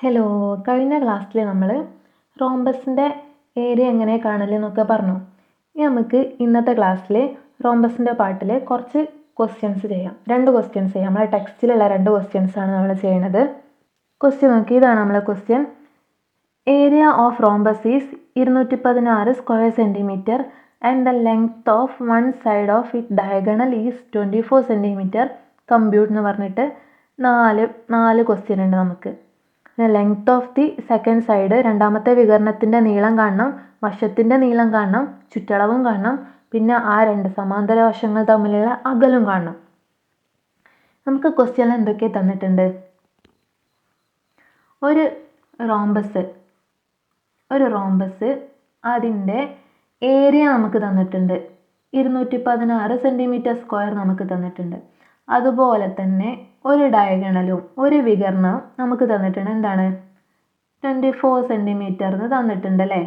Hello, കഴിഞ്ഞ ക്ലാസ്സിൽ നമ്മൾ റോംബസിൻ്റെ ഏരിയ എങ്ങനെ കാണലെന്നൊക്കെ പറഞ്ഞു. ഇനി നമുക്ക് ഇന്നത്തെ ക്ലാസ്സിൽ റോംബസിൻ്റെ പാർട്ടിൽ കുറച്ച് ക്വസ്റ്റ്യൻസ് ചെയ്യാം. 2 ക്വസ്റ്റ്യൻസ് ചെയ്യാം. നമ്മളെ ടെക്സ്റ്റിലുള്ള 2 ക്വസ്റ്റ്യൻസ് ആണ് നമ്മൾ ചെയ്യുന്നത്. ക്വസ്റ്റ്യൻ നോക്കി, ഇതാണ് നമ്മളെ question. Area of rhombus is 216 square centimetre and the length of one side of it diagonal is 24 centimetre. Compute എന്ന് പറഞ്ഞിട്ട് നാല് ക്വസ്റ്റ്യൻ ഉണ്ട് നമുക്ക്. Length of the second side, രണ്ടാമത്തെ വികരണത്തിൻ്റെ നീളം കാണണം, വശത്തിൻ്റെ നീളം കാണണം, ചുറ്റളവും കാണണം, പിന്നെ ആ 2 സമാന്തര വശങ്ങൾ തമ്മിലുള്ള അകലും കാണണം. നമുക്ക് ക്വസ്റ്റ്യനിൽ എന്തൊക്കെ തന്നിട്ടുണ്ട്? ഒരു റോംബസ് അതിൻ്റെ ഏരിയ നമുക്ക് തന്നിട്ടുണ്ട്. 216 സെൻറ്റിമീറ്റർ സ്ക്വയർ നമുക്ക് തന്നിട്ടുണ്ട്. അതുപോലെ തന്നെ ഒരു ഡയഗണലും ഒരു വികരണവും നമുക്ക് തന്നിട്ടുണ്ട്. എന്താണ്? 24 സെൻറ്റിമീറ്റർ എന്ന് തന്നിട്ടുണ്ട് അല്ലേ?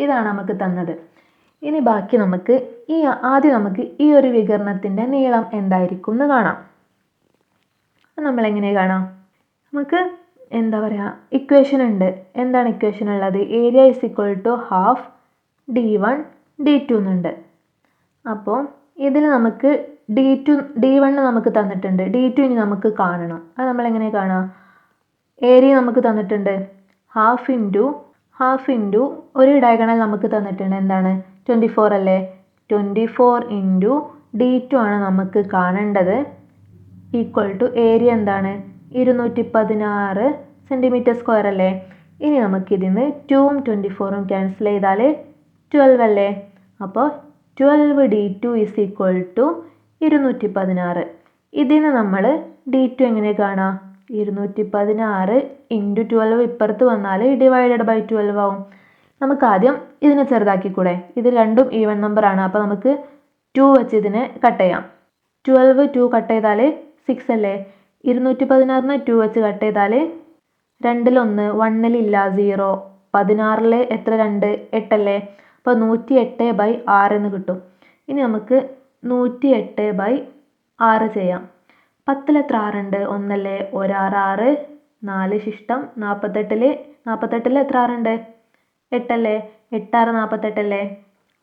ഇതാണ് നമുക്ക് തന്നത്. ഇനി ബാക്കി ആദ്യം നമുക്ക് ഈ ഒരു വികരണത്തിൻ്റെ നീളം എന്തായിരിക്കും എന്ന് കാണാം. നമ്മളെങ്ങനെ കാണാം? നമുക്ക് ഇക്വേഷൻ ഉണ്ട്. എന്താണ് ഇക്വേഷൻ ഉള്ളത്? Area is equal to half d1 d2 എന്നുണ്ട്. അപ്പോൾ ഇതിൽ നമുക്ക് d1 നമുക്ക് തന്നിട്ടുണ്ട്, d2 ഇനി നമുക്ക് കാണണം. അത് നമ്മളെങ്ങനെ കാണാം? ഏരിയ നമുക്ക് തന്നിട്ടുണ്ട്, ഹാഫ് ഇൻറ്റു ഒരു ഡയഗണൽ നമുക്ക് തന്നിട്ടുണ്ട്. എന്താണ്? 24 അല്ലേ? 24 ഇൻറ്റു d2 ആണ് നമുക്ക് കാണേണ്ടത്. ഈക്വൽ ടു ഏരിയ എന്താണ്? 216 സെൻറ്റിമീറ്റർ സ്ക്വയർ അല്ലേ? ഇനി നമുക്കിതിന് 2ഉം 24ഉം ക്യാൻസൽ ചെയ്താൽ 12 അല്ലേ? അപ്പോൾ 12 d2 ഈസ് ഈക്വൽ ടു 216. ഇതിന് നമ്മൾ d2 എങ്ങനെ കാണാം? 216 ഇൻറ്റു 12 ഇപ്പുറത്ത് വന്നാൽ ഡിവൈഡഡ് ബൈ 12 ആവും. നമുക്ക് ആദ്യം ഇതിനെ ചെറുതാക്കിക്കൂടെ? ഇത് രണ്ടും ഈവൻ നമ്പർ ആണ്. അപ്പോൾ നമുക്ക് 2 വെച്ച് ഇതിനെ കട്ട് ചെയ്യാം. 2 കട്ട് ചെയ്താൽ 6 അല്ലേ? 216 2 വെച്ച് കട്ട് ചെയ്താൽ 2ൽ 1, 1ൽ ഇല്ല 0, 16ൽ എത്ര 2? 8 അല്ലേ? അപ്പോൾ 108/6 എന്ന് കിട്ടും. ഇനി നമുക്ക് 108/6 ചെയ്യാം. 10ൽ എത്ര 6 ഉണ്ട്? 1 അല്ലേ? 1 6 6, 4 ശിഷ്ടം 48ൽ എത്ര 6 ഉണ്ട്? 8 അല്ലേ? 8 6 48 അല്ലേ?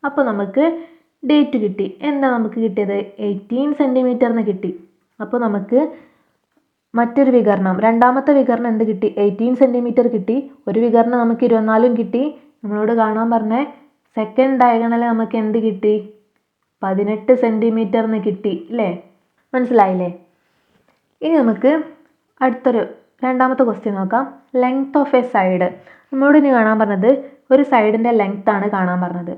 അപ്പോൾ നമുക്ക് ഡേറ്റ് കിട്ടി. എന്താ നമുക്ക് കിട്ടിയത്? 18 സെൻറ്റിമീറ്റർ എന്ന് കിട്ടി. അപ്പോൾ നമുക്ക് മറ്റൊരു വികരണം, രണ്ടാമത്തെ വികരണം എന്ത് കിട്ടി? 18 സെൻറ്റിമീറ്റർ കിട്ടി. ഒരു വികരണം നമുക്ക് 24 കിട്ടി. നമ്മളോട് കാണാൻ പറഞ്ഞ സെക്കൻഡ് ഡയഗണൽ നമുക്ക് എന്ത് കിട്ടി? 18 സെൻറ്റിമീറ്റർ എന്ന് കിട്ടി അല്ലേ? മനസ്സിലായില്ലേ? ഇനി നമുക്ക് രണ്ടാമത്തെ ക്വസ്റ്റ്യൻ നോക്കാം. Length of A side. നമ്മളോട് ഇനി കാണാൻ പറഞ്ഞത് ഒരു സൈഡിൻ്റെ ലെങ്ത് ആണ് കാണാൻ പറഞ്ഞത്.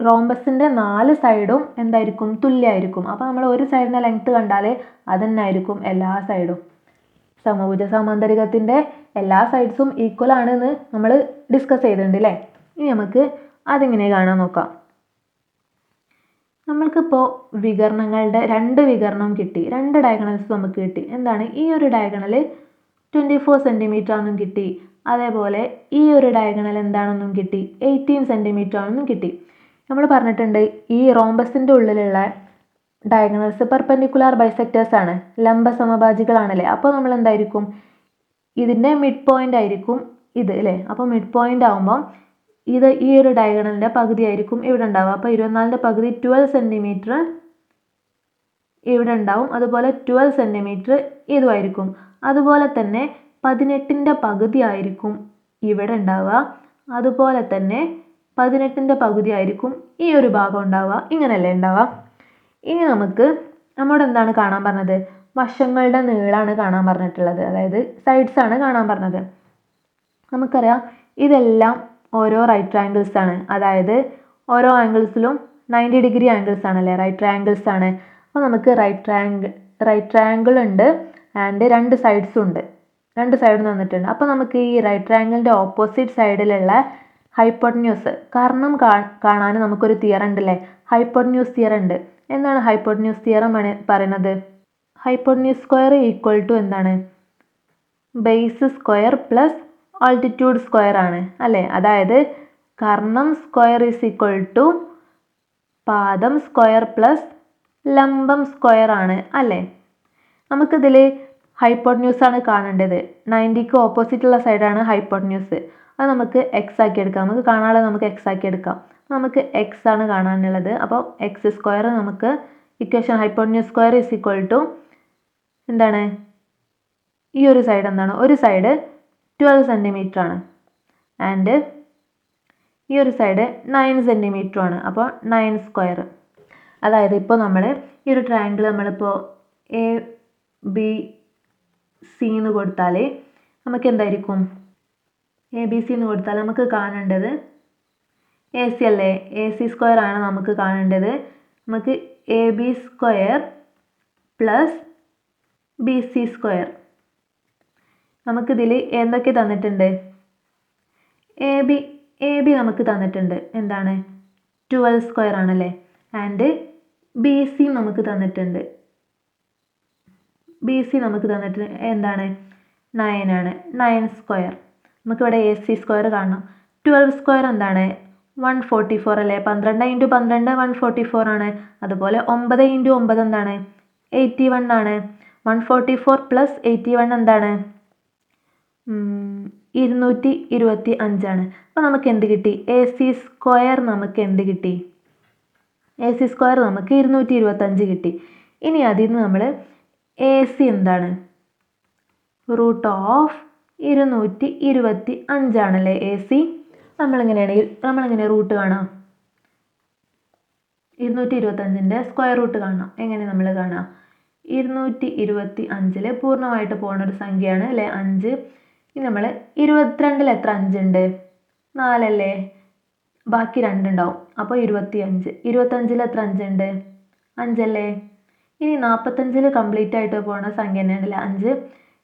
റോംബസിൻ്റെ 4 സൈഡും എന്തായിരിക്കും? തുല്യമായിരിക്കും. അപ്പോൾ നമ്മൾ ഒരു സൈഡിൻ്റെ ലെങ്ത് കണ്ടാൽ അതന്നായിരിക്കും എല്ലാ സൈഡും. സമഭുജ സമാന്തരികത്തിൻ്റെ എല്ലാ സൈഡ്സും ഈക്വൽ ആണെന്ന് നമ്മൾ ഡിസ്കസ് ചെയ്തിട്ടുണ്ട് അല്ലേ? ഇനി നമുക്ക് അതെങ്ങനെ കാണാൻ നോക്കാം. നമ്മൾക്കിപ്പോൾ വികരണങ്ങളുടെ 2 വികരണം കിട്ടി, 2 ഡയഗണൽസ് നമുക്ക് കിട്ടി. എന്താണ്? ഈ ഒരു ഡയഗണൽ 24 സെൻറ്റിമീറ്റർ ആണെന്നും കിട്ടി. അതേപോലെ ഈ ഒരു ഡയഗണൽ എന്താണെന്നും കിട്ടി? 18 സെൻറ്റിമീറ്റർ ആണെന്നും കിട്ടി. നമ്മൾ പറഞ്ഞിട്ടുണ്ട് ഈ റോംബസിൻ്റെ ഉള്ളിലുള്ള ഡയഗണൽസ് പെർപെൻഡിക്കുലാർ ബൈസെക്ടേഴ്സ് ആണ്, ലംബ സമഭാജികളാണല്ലേ? അപ്പോൾ നമ്മൾ എന്തായിരിക്കും? ഇതിൻ്റെ മിഡ് പോയിൻ്റ് ആയിരിക്കും ഇത് അല്ലേ? അപ്പോൾ മിഡ് പോയിൻ്റ് ആകുമ്പം ഇത് ഈ ഒരു ഡയഗണലിൻ്റെ പകുതി ആയിരിക്കും ഇവിടെ ഉണ്ടാവുക. അപ്പോൾ 24ൻ്റെ പകുതി 12 സെൻറ്റിമീറ്റർ ഇവിടെ ഉണ്ടാവും. അതുപോലെ 12 സെൻറ്റിമീറ്റർ ഇതുമായിരിക്കും. അതുപോലെ തന്നെ 18ൻ്റെ പകുതി ആയിരിക്കും ഇവിടെ ഉണ്ടാവുക. അതുപോലെ തന്നെ 18ൻ്റെ പകുതി ആയിരിക്കും ഈ ഒരു ഭാഗം ഉണ്ടാവുക. ഇങ്ങനെയല്ലേ ഉണ്ടാവുക? ഇനി നമ്മോട് എന്താണ് കാണാൻ പറഞ്ഞത്? വശങ്ങളുടെ നീളമാണ് കാണാൻ പറഞ്ഞിട്ടുള്ളത്. അതായത് സൈഡ്സ് ആണ് കാണാൻ പറഞ്ഞത്. നമുക്കറിയാം ഇതെല്ലാം ഓരോ റൈറ്റ് ട്രയാങ്കിൾസ് ആണ്. അതായത് ഓരോ ആംഗിൾസിലും 90 ഡിഗ്രി ആംഗിൾസ് ആണല്ലേ? റൈറ്റ് ട്രയാങ്കിൾസ് ആണ്. അപ്പോൾ നമുക്ക് റൈറ്റ് ട്രയാങ്കിൾ ഉണ്ട് ആൻഡ് 2 സൈഡ്സും ഉണ്ട്. 2 സൈഡും തന്നിട്ടുണ്ട്. അപ്പോൾ നമുക്ക് ഈ റൈറ്റ് ട്രയാങ്കിളിൻ്റെ ഓപ്പോസിറ്റ് സൈഡിലുള്ള ഹൈപ്പോട്ടന്യൂസ് കർണം കാണാൻ നമുക്കൊരു തിയറം ഉണ്ടല്ലേ? ഹൈപ്പോട്ടന്യൂസ് തിയറം ഉണ്ട്. എന്താണ് ഹൈപ്പോട്ടന്യൂസ് തിയറം പറയുന്നത്? ഹൈപ്പോട്ടന്യൂസ് സ്ക്വയർ ഈക്വൽ ടു എന്താണ്? Base square plus altitude square ആണ് അല്ലേ? അതായത് Karnam square is equal to പാദം സ്ക്വയർ പ്ലസ് ലംബം സ്ക്വയർ ആണ് അല്ലേ? നമുക്കിതിൽ ഹൈപ്പോട്ന്യൂസ് ആണ് കാണേണ്ടത്. 90ക്ക് ഓപ്പോസിറ്റുള്ള സൈഡാണ് ഹൈപ്പോട്ന്യൂസ്. അത് നമുക്ക് എക്സ് ആക്കി എടുക്കാം. നമുക്ക് കാണാനുള്ളത് നമുക്ക് എക്സ് ആക്കി എടുക്കാം. നമുക്ക് എക്സ് ആണ് കാണാനുള്ളത്. അപ്പോൾ എക്സ് സ്ക്വയർ നമുക്ക് equation hypotenuse square is equal to എന്താണ്, ഈ ഒരു സൈഡ് എന്താണ്, ഒരു സൈഡ് 12 സെൻറ്റിമീറ്റർ ആണ് ആൻഡ് ഈ ഒരു സൈഡ് 9 സെൻറ്റിമീറ്റർ ആണ്. അപ്പോൾ 9 സ്ക്വയർ. അതായത് ഇപ്പോൾ നമ്മൾ ഈ ഒരു ട്രയാങ്കിൾ നമ്മളിപ്പോൾ എ ബി സി എന്ന് കൊടുത്താൽ നമുക്ക് എന്തായിരിക്കും, എ ബി സി എന്ന് കൊടുത്താൽ നമുക്ക് കാണേണ്ടത് എ സി അല്ലേ, എ സി സ്ക്വയർ ആണ് നമുക്ക് കാണേണ്ടത്. നമുക്ക് A B square plus B C square. നമുക്കിതിൽ എന്തൊക്കെ തന്നിട്ടുണ്ട്, എ ബി നമുക്ക് തന്നിട്ടുണ്ട് എന്താണ് 12 സ്ക്വയർ ആണല്ലേ, ആൻഡ് ബി സി നമുക്ക് തന്നിട്ടുണ്ട്, ബി സി നമുക്ക് തന്നിട്ട് എന്താണ് 9 ആണ്, 9 സ്ക്വയർ. നമുക്കിവിടെ എ സി സ്ക്വയർ കാണണം. 12 സ്ക്വയർ എന്താണ് 144 അല്ലേ, 12 × 12 144 ആണ്. അതുപോലെ 9 × 9 എന്താണ് 81 ആണ്. 144 + 81 എന്താണ് 225 ആണ്. അപ്പോൾ നമുക്ക് എന്ത് കിട്ടി, എ സി സ്ക്വയർ നമുക്ക് എന്ത് കിട്ടി, എ സി സ്ക്വയർ നമുക്ക് 225 കിട്ടി. ഇനി അതിൽ നിന്ന് നമ്മൾ എ സി എന്താണ് √225 ആണല്ലേ എ സി. നമ്മളിങ്ങനെ റൂട്ട് കാണാം, 225ൻ്റെ സ്ക്വയർ റൂട്ട് കാണാം. എങ്ങനെ നമ്മൾ കാണാം, 225 പൂർണ്ണമായിട്ട് പോകുന്ന ഒരു സംഖ്യയാണ് അല്ലേ 5. ഇനി നമ്മൾ 22 എത്ര 5 ഉണ്ട്, 4 അല്ലേ, ബാക്കി 2 ഉണ്ടാവും. അപ്പോൾ 25. 25 എത്ര 5 ഉണ്ട്, 5 അല്ലേ. ഇനി 45 കംപ്ലീറ്റ് ആയിട്ട് പോകുന്ന സംഖ്യ തന്നെയാണല്ലേ 5.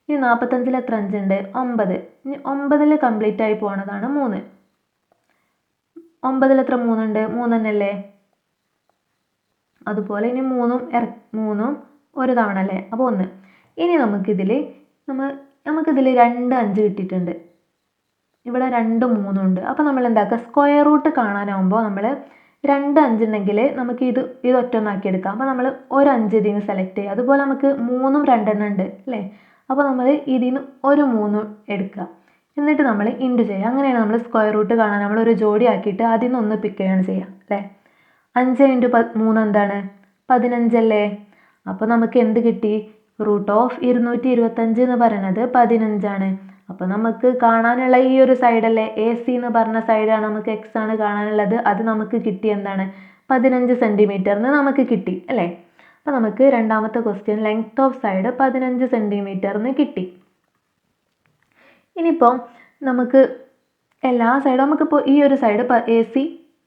ഇനി 45 എത്ര 5 ഉണ്ട്, 9. ഇനി 9 കംപ്ലീറ്റ് ആയി പോകുന്നതാണ് 3. 9 എത്ര 3 ഉണ്ട്, 3 തന്നെയല്ലേ. അതുപോലെ ഇനി 3 ഒരു തവണ അല്ലേ, അപ്പോൾ 1. ഇനി നമുക്കിതിൽ 2 5 കിട്ടിയിട്ടുണ്ട്, ഇവിടെ 2 3 ഉണ്ട്. അപ്പോൾ നമ്മൾ എന്താക്കുക, സ്ക്വയർ റൂട്ട് കാണാനാവുമ്പോൾ നമ്മൾ 2 5 ഉണ്ടെങ്കിൽ നമുക്ക് ഇത് ഒറ്റൊന്നാക്കി എടുക്കാം. അപ്പോൾ നമ്മൾ ഒരു 5 ഇതിൽ നിന്ന് സെലക്ട് ചെയ്യുക. അതുപോലെ നമുക്ക് 3 2 ഉണ്ട് അല്ലേ, അപ്പോൾ നമ്മൾ ഇതിൽ നിന്ന് ഒരു 3 എടുക്കുക, എന്നിട്ട് നമ്മൾ ഇൻറ്റു ചെയ്യുക. അങ്ങനെയാണ് നമ്മൾ സ്ക്വയർ റൂട്ട് കാണാൻ നമ്മൾ ഒരു ജോഡി ആക്കിയിട്ട് അതിൽ നിന്ന് ഒന്ന് പിക്ക് ചെയ്യുകയാണ് ചെയ്യുക അല്ലേ. 5 × 3 എന്താണ് 15 അല്ലേ. അപ്പോൾ നമുക്ക് എന്ത് കിട്ടി, √225 എന്ന് പറയുന്നത് 15 ആണ്. അപ്പോൾ നമുക്ക് കാണാനുള്ള ഈ ഒരു സൈഡല്ലേ എ സി എന്ന് പറഞ്ഞ സൈഡാണ്, നമുക്ക് എക്സ് ആണ് കാണാനുള്ളത്. അത് നമുക്ക് കിട്ടി എന്താണ് 15 സെൻറ്റിമീറ്ററിന് നമുക്ക് കിട്ടി അല്ലേ. അപ്പോൾ നമുക്ക് രണ്ടാമത്തെ ക്വസ്റ്റ്യൻ ലെങ്ത് ഓഫ് സൈഡ് 15 സെൻറ്റിമീറ്ററിന് കിട്ടി. ഇനിയിപ്പോൾ നമുക്ക് എല്ലാ സൈഡും നമുക്കിപ്പോൾ ഈ ഒരു സൈഡ് എ സി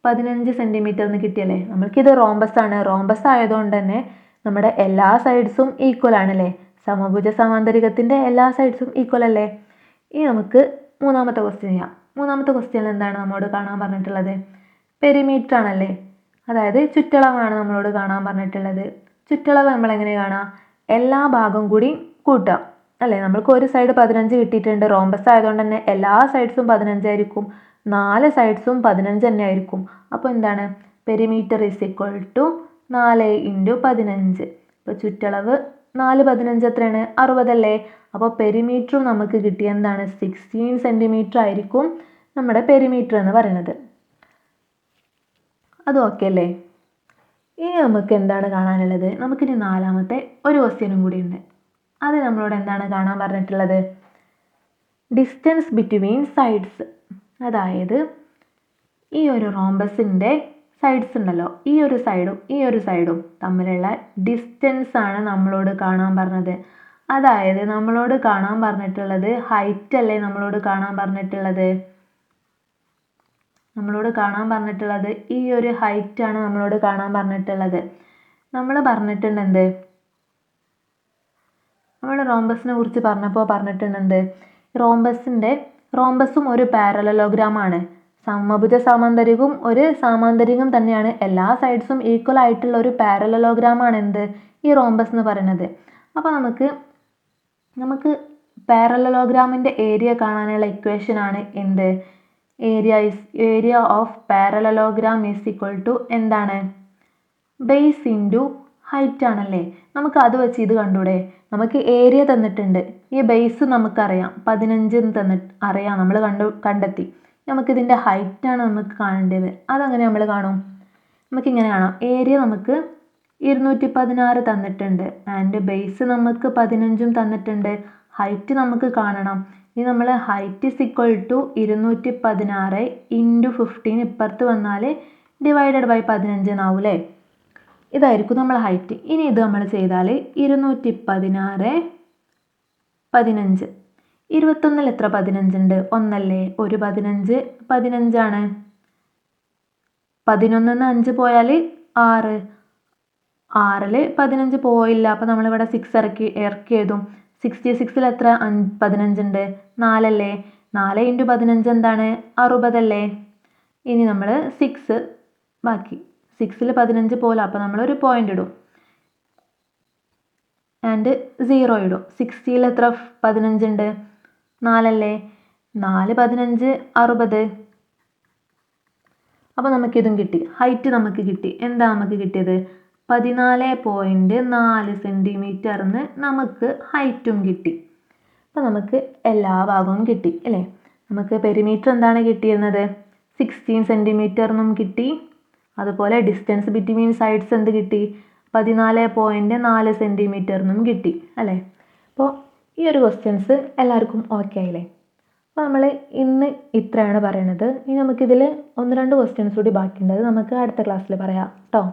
15 സെൻറ്റിമീറ്ററിന് കിട്ടിയല്ലേ. നമ്മൾക്കിത് റോംബസ് ആണ്. റോംബസ് ആയതുകൊണ്ട് തന്നെ നമ്മുടെ എല്ലാ സൈഡ്സും ഈക്വൽ ആണല്ലേ, സമഭുജ സമാന്തരികത്തിൻ്റെ എല്ലാ സൈഡ്സും ഈക്വൽ അല്ലേ. ഇനി നമുക്ക് മൂന്നാമത്തെ ക്വസ്റ്റ്യൻ ചെയ്യാം. മൂന്നാമത്തെ ക്വസ്റ്റ്യനിൽ എന്താണ് നമ്മളോട് കാണാൻ പറഞ്ഞിട്ടുള്ളത്, പെരിമീറ്റർ ആണല്ലേ, അതായത് ചുറ്റളവാണ് നമ്മളോട് കാണാൻ പറഞ്ഞിട്ടുള്ളത്. ചുറ്റളവ് നമ്മളെങ്ങനെ കാണാം, എല്ലാ ഭാഗം കൂടി കൂട്ടുക അല്ലേ. നമ്മൾക്ക് ഒരു സൈഡ് 15 കിട്ടിയിട്ടുണ്ട്, റോംബസ് ആയതുകൊണ്ട് തന്നെ എല്ലാ സൈഡ്സും 15 ആയിരിക്കും, 4 സൈഡ്സും 15 തന്നെ ആയിരിക്കും. അപ്പോൾ എന്താണ് പെരിമീറ്റർ ഈസ് ഈക്വൽ ടു 4 × 15. ഇപ്പോൾ ചുറ്റളവ് 4 15 എത്രയാണ് 60 അല്ലേ. അപ്പോൾ പെരിമീറ്ററും നമുക്ക് കിട്ടിയ എന്താണ് 16 സെൻറ്റിമീറ്റർ ആയിരിക്കും നമ്മുടെ പെരിമീറ്റർ എന്ന് പറയുന്നത്. അത് ഓക്കെ അല്ലേ. ഇനി നമുക്ക് എന്താണ് കാണാനുള്ളത്, നമുക്കിനി നാലാമത്തെ ഒരു ക്വസ്റ്റ്യനും കൂടി ഉണ്ട്. അത് നമ്മളോട് എന്താണ് കാണാൻ പറഞ്ഞിട്ടുള്ളത്, ഡിസ്റ്റൻസ് ബിറ്റ്വീൻ സൈഡ്സ്. അതായത് ഈ ഒരു റോംബസിൻ്റെ സൈഡ്സ് ഉണ്ടല്ലോ, ഈ ഒരു സൈഡും തമ്മിലുള്ള ഡിസ്റ്റൻസ് ആണ് നമ്മളോട് കാണാൻ പറഞ്ഞത്. അതായത് നമ്മളോട് കാണാൻ പറഞ്ഞിട്ടുള്ളത് ഹൈറ്റ് അല്ലേ, നമ്മളോട് കാണാൻ പറഞ്ഞിട്ടുള്ളത് ഈ ഒരു ഹൈറ്റ് ആണ് നമ്മളോട് കാണാൻ പറഞ്ഞിട്ടുള്ളത്. നമ്മൾ പറഞ്ഞിട്ടുണ്ട് എന്ത്, നമ്മൾ റോംബസിനെ കുറിച്ച് പറഞ്ഞിട്ടുണ്ട് റോംബസും ഒരു പാരലലോഗ്രാം ആണ്. സമഭുജ സാമാന്തരികവും ഒരു സാമാന്തരികം തന്നെയാണ്. എല്ലാ സൈഡ്സും ഈക്വൽ ആയിട്ടുള്ള ഒരു പാരലലോഗ്രാം ആണ് എന്ത്, ഈ റോംബസ് എന്ന് പറയുന്നത്. അപ്പോൾ നമുക്ക് പാരലലോഗ്രാമിൻ്റെ ഏരിയ കാണാനുള്ള ഇക്വേഷൻ ആണ് എന്ത്, area of parallelogram is equal to എന്താണ്, ബേസ് ഇൻറ്റു ഹൈറ്റ് ആണല്ലേ, നമുക്ക് അത് വെച്ച് ഇത് കണ്ടൂടെ? നമുക്ക് ഏരിയ തന്നിട്ടുണ്ട്, ഈ ബേസ് നമുക്കറിയാം 15 അറിയാം, നമ്മൾ കണ്ടെത്തി. നമുക്കിതിൻ്റെ ഹൈറ്റാണ് നമുക്ക് കാണേണ്ടത്. അതങ്ങനെ നമ്മൾ കാണും? നമുക്കിങ്ങനെ കാണാം. ഏരിയ നമുക്ക് 216 തന്നിട്ടുണ്ട് ആൻഡ് ബേസ് നമുക്ക് 15 തന്നിട്ടുണ്ട്. ഹൈറ്റ് നമുക്ക് കാണണം. ഇനി നമ്മൾ height is equal to 216 into 15 ഇപ്പുറത്ത് വന്നാൽ ഡിവൈഡഡ് ബൈ 15 എന്നാവൂലേ? ഇതായിരിക്കും നമ്മൾ ഹൈറ്റ്. ഇനി ഇത് നമ്മൾ ചെയ്താൽ 216 15 21 എത്ര 15 ഉണ്ട്? ഒന്നല്ലേ? ഒരു 15 15ആണ്. 11 5 പോയാൽ 6, 6ൽ 15 പോയില്ല, അപ്പോൾ നമ്മളിവിടെ 6 ഇറക്കി എഴുതും. 66 എത്ര 15 ഉണ്ട്? 4 അല്ലേ? 4 ഇൻറ്റു 15 എന്താണ്? 60 അല്ലേ? ഇനി നമ്മൾ 6 ബാക്കി 6ൽ 15 പോലെ, അപ്പോൾ നമ്മളൊരു പോയിൻ്റ് ഇടും ആൻഡ് 0 ഇടും. 60ൽ എത്ര 15 ഉണ്ട്? 4 അല്ലേ? 4 15 60. അപ്പോൾ നമുക്കിതും കിട്ടി, ഹൈറ്റ് നമുക്ക് കിട്ടി. എന്താ നമുക്ക് കിട്ടിയത്? 14.4 സെൻറ്റിമീറ്ററിന് നമുക്ക് ഹൈറ്റും കിട്ടി. അപ്പോൾ നമുക്ക് എല്ലാ ഭാഗവും കിട്ടി അല്ലേ? നമുക്ക് പെരിമീറ്റർ എന്താണ് കിട്ടിയിരുന്നത്? 16 സെൻറ്റിമീറ്ററിനും കിട്ടി. അതുപോലെ ഡിസ്റ്റൻസ് ബിറ്റ്വീൻ സൈഡ്സ് എന്ത് കിട്ടി? 14.4 സെൻറ്റിമീറ്ററിനും കിട്ടി അല്ലേ? അപ്പോൾ ഈ ഒരു ക്വസ്റ്റ്യൻസ് എല്ലാവർക്കും ഓക്കെ ആയില്ലേ? അപ്പോൾ നമ്മൾ ഇന്ന് ഇത്രയാണ് പറയണത്. ഇനി നമുക്കിതിൽ 1-2 ക്വസ്റ്റ്യൻസ് കൂടി ബാക്കിയുണ്ട്. നമുക്ക് അടുത്ത ക്ലാസ്സിൽ പറയാം കേട്ടോ.